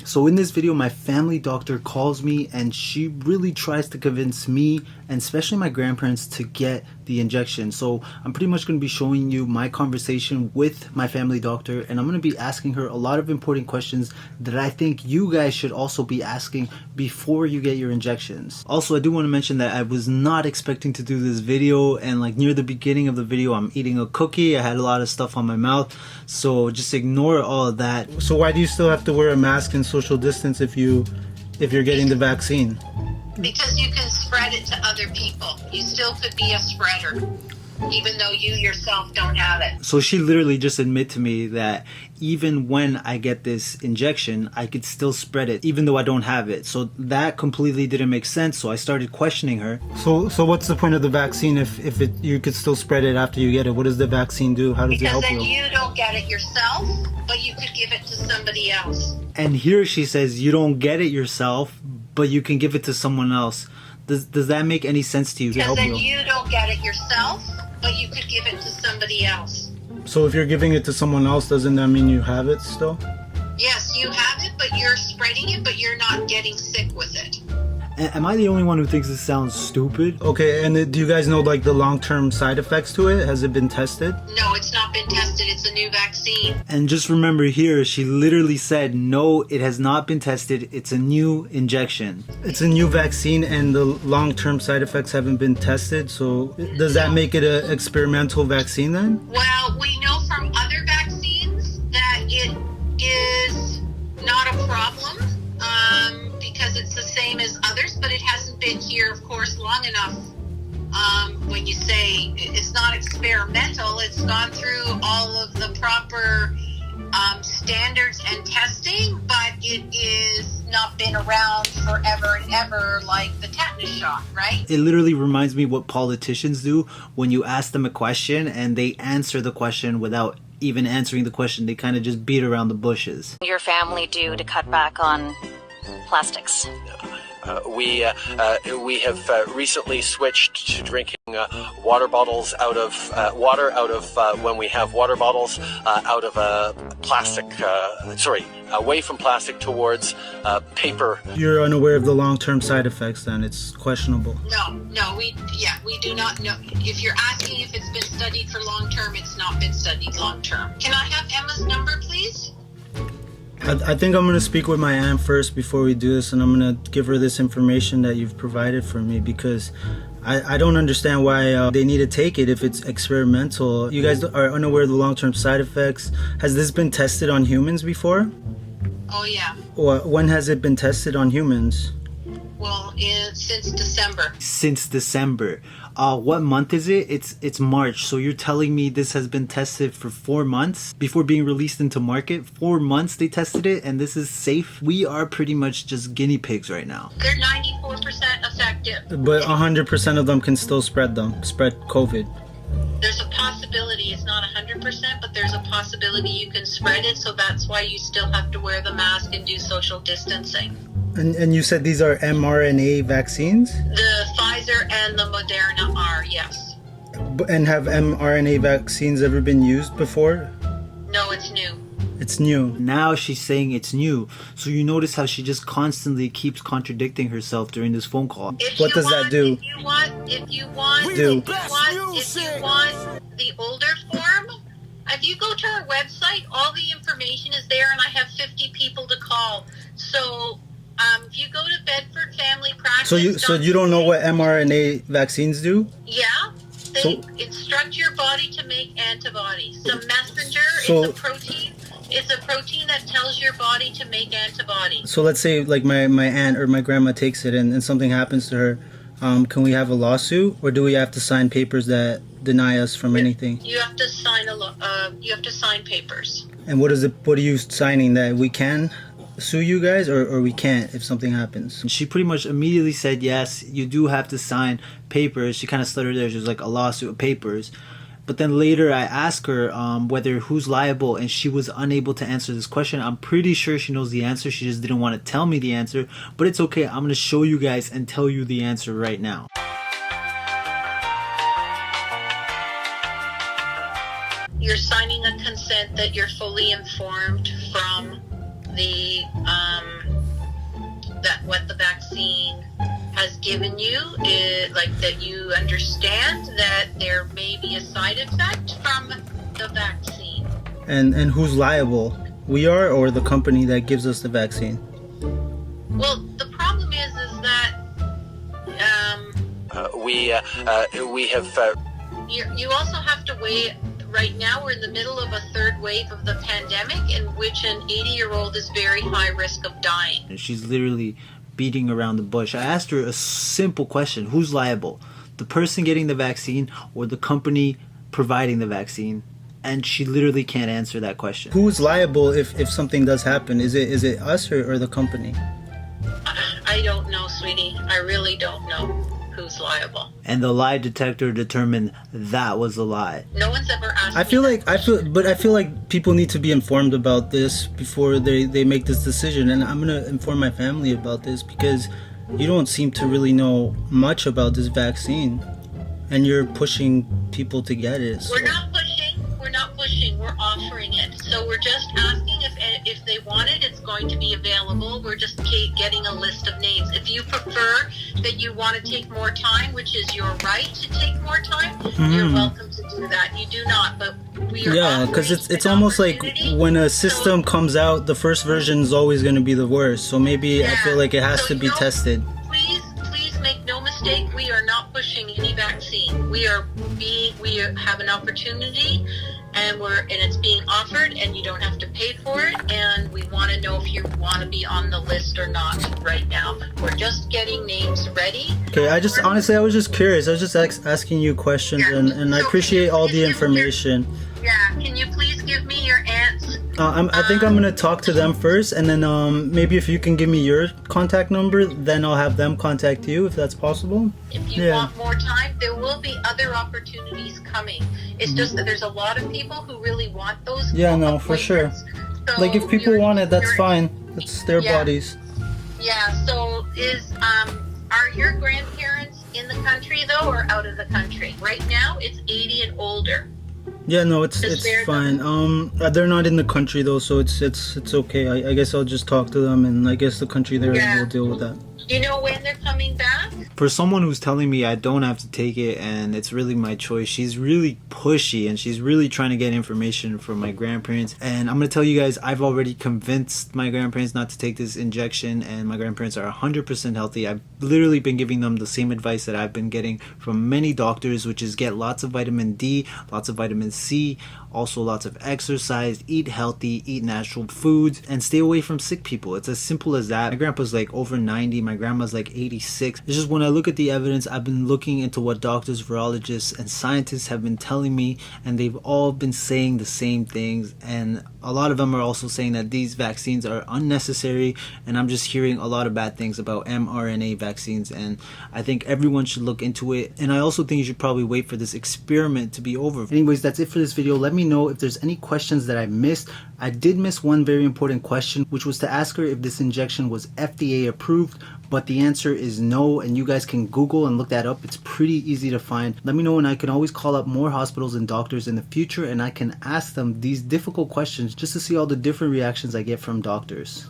So in this video, my family doctor calls me and she really tries to convince me and especially my grandparents to get the injection. So I'm pretty much going to be showing you my conversation with my family doctor, and I'm going to be asking her a lot of important questions that I think you guys should also be asking before you get your injections. Also, I do want to mention that I was not expecting to do this video, and like near the beginning of the video I'm eating a cookie. I had a lot of stuff on my mouth, so just ignore all of that. So why do you still have to wear a mask and social distance if you're getting the vaccine? Because you can spread it to other people. You still could be a spreader, even though you yourself don't have it. So she literally just admitted to me that even when I get this injection, I could still spread it, even though I don't have it. So that completely didn't make sense. So I started questioning her. So what's the point of the vaccine if you could still spread it after you get it? What does the vaccine do? How does it help you? Because then you don't get it yourself, but you could give it to somebody else. And here she says you don't get it yourself, but you can give it to someone else. Does that make any sense to you? Because then you don't get it yourself, but you could give it to somebody else. So if you're giving it to someone else, doesn't that mean you have it still? Yes, you have it, but you're spreading it, but you're not getting sick with it. Am I the only one who thinks this sounds stupid? Okay, and do you guys know like the long-term side effects to it? Has it been tested? No, it's not been tested. It's a new vaccine. And just remember here, she literally said, no, it has not been tested. It's a new injection. It's a new vaccine and the long-term side effects haven't been tested. So does that make it an experimental vaccine then? Well, we know from other vaccines that it is not a problem. Because it's the same as others, but it hasn't been here, of course, long enough. When you say it's not experimental, it's gone through all of the proper standards and testing, but it is not been around forever and ever like the tetanus shot, right? It literally reminds me what politicians do when you ask them a question and they answer the question without even answering the question. They kind of just beat around the bushes. Your family do to cut back on plastics? We have recently switched to drinking water bottles out of water out of when we have water bottles out of plastic. Away from plastic towards paper. You're unaware of the long-term side effects, then it's questionable. No, we do not know. If you're asking if it's been studied for long term, it's not been studied long term. Can I have Emma's number, please? I think I'm going to speak with my aunt first before we do this, and I'm going to give her this information that you've provided for me, because I don't understand why they need to take it if it's experimental. You guys are unaware of the long-term side effects. Has this been tested on humans before? Oh, yeah. Or when has it been tested on humans? Well, since December. Since December. What month is it? It's March. So you're telling me this has been tested for 4 months before being released into market? 4 months they tested it and this is safe? We are pretty much just guinea pigs right now. They're 94% effective. But 100% of them can still spread COVID. There's a possibility. It's not 100%, but there's a possibility you can spread it. So that's why you still have to wear the mask and do social distancing. And you said these are mRNA vaccines? The Pfizer and the Moderna are, yes. And have mRNA vaccines ever been used before? No, it's new. It's new. Now she's saying it's new. So you notice how she just constantly keeps contradicting herself during this phone call. What does that do? If you want the older form, if you go to our website, all the information is there, and I have 50 people to call. So if you go to Bedford Family Practice... So you don't know what mRNA vaccines do? Yeah. They instruct your body to make antibodies. The messenger is a protein. It's a protein that tells your body to make antibodies. So let's say like my aunt or my grandma takes it and something happens to her. Can we have a lawsuit, or do we have to sign papers that deny us from anything? You have to sign papers. And what are you signing, that we can sue you guys or we can't if something happens? And she pretty much immediately said yes, you do have to sign papers. She kind of stuttered there. She was like, a lawsuit of papers. But then later I asked her whether who's liable, and she was unable to answer this question. I'm pretty sure she knows the answer. She just didn't want to tell me the answer. But it's okay. I'm going to show you guys and tell you the answer right now. You're signing a consent that you're fully informed from the vaccine has given you, like that you understand that there may be a side effect from the vaccine. And who's liable? We are, or the company that gives us the vaccine? Well, the problem is that we have you also have to weigh. Right now, we're in the middle of a third wave of the pandemic, in which an 80-year-old is very high risk of dying. And she's literally beating around the bush. I asked her a simple question: who's liable? The person getting the vaccine or the company providing the vaccine? And she literally can't answer that question. Who's liable if something does happen? Is it us or the company? I don't know, sweetie. I really don't know who's liable. And the lie detector determined that was a lie. No one's ever asked. I feel like people need to be informed about this before they make this decision, and I'm gonna inform my family about this because you don't seem to really know much about this vaccine, and you're pushing people to get it. So. We're not pushing. We're offering it. So we're just asking if they want it. It's going to be available. We're just getting a list of names. If you prefer that you want to take more time, which is your right to take more time, you're welcome to do that. You do not, but we are. Because it's almost like when a system comes out, the first version is always going to be the worst. So maybe I feel like it has to be tested. Please make no mistake. We are not pushing any vaccine. We have an opportunity. And it's being offered, and you don't have to pay for it. And we want to know if you want to be on the list or not right now. We're just getting names ready. Okay, I was just curious. I was just asking you questions, and I appreciate all the information. Can you please give me your aunt's? I think I'm gonna talk to them first, and then maybe if you can give me your contact number, then I'll have them contact you if that's possible. If you want more time, there will be other opportunities coming. It's just that there's a lot of people who really want those. Yeah, no, for sure. So like if people want it, that's fine. It's their bodies. Yeah. So are your grandparents in the country though, or out of the country? Right now, it's 80 and older. Yeah, no, it's fine. They're not in the country though, so it's okay. I guess I'll just talk to them, and I guess the country there will deal with that. Do you know when they're coming back? For someone who's telling me I don't have to take it and it's really my choice, she's really pushy and she's really trying to get information from my grandparents. And I'm going to tell you guys, I've already convinced my grandparents not to take this injection, and my grandparents are 100% healthy. I've literally been giving them the same advice that I've been getting from many doctors, which is get lots of vitamin D, lots of vitamin C, also lots of exercise, eat healthy, eat natural foods, and stay away from sick people. It's as simple as that. My grandpa's like over 90, my grandma's like 86. It's just when I look at the evidence, I've been looking into what doctors, virologists, and scientists have been telling me, and they've all been saying the same things, and a lot of them are also saying that these vaccines are unnecessary, and I'm just hearing a lot of bad things about mRNA vaccines, and I think everyone should look into it, and I also think you should probably wait for this experiment to be over. Anyways, that's it for this video. Let me know if there's any questions that I missed. I did miss one very important question, which was to ask her if this injection was FDA approved, but the answer is no, and you guys can Google and look that up. It's pretty easy to find. Let me know, and I can always call up more hospitals and doctors in the future, and I can ask them these difficult questions just to see all the different reactions I get from doctors.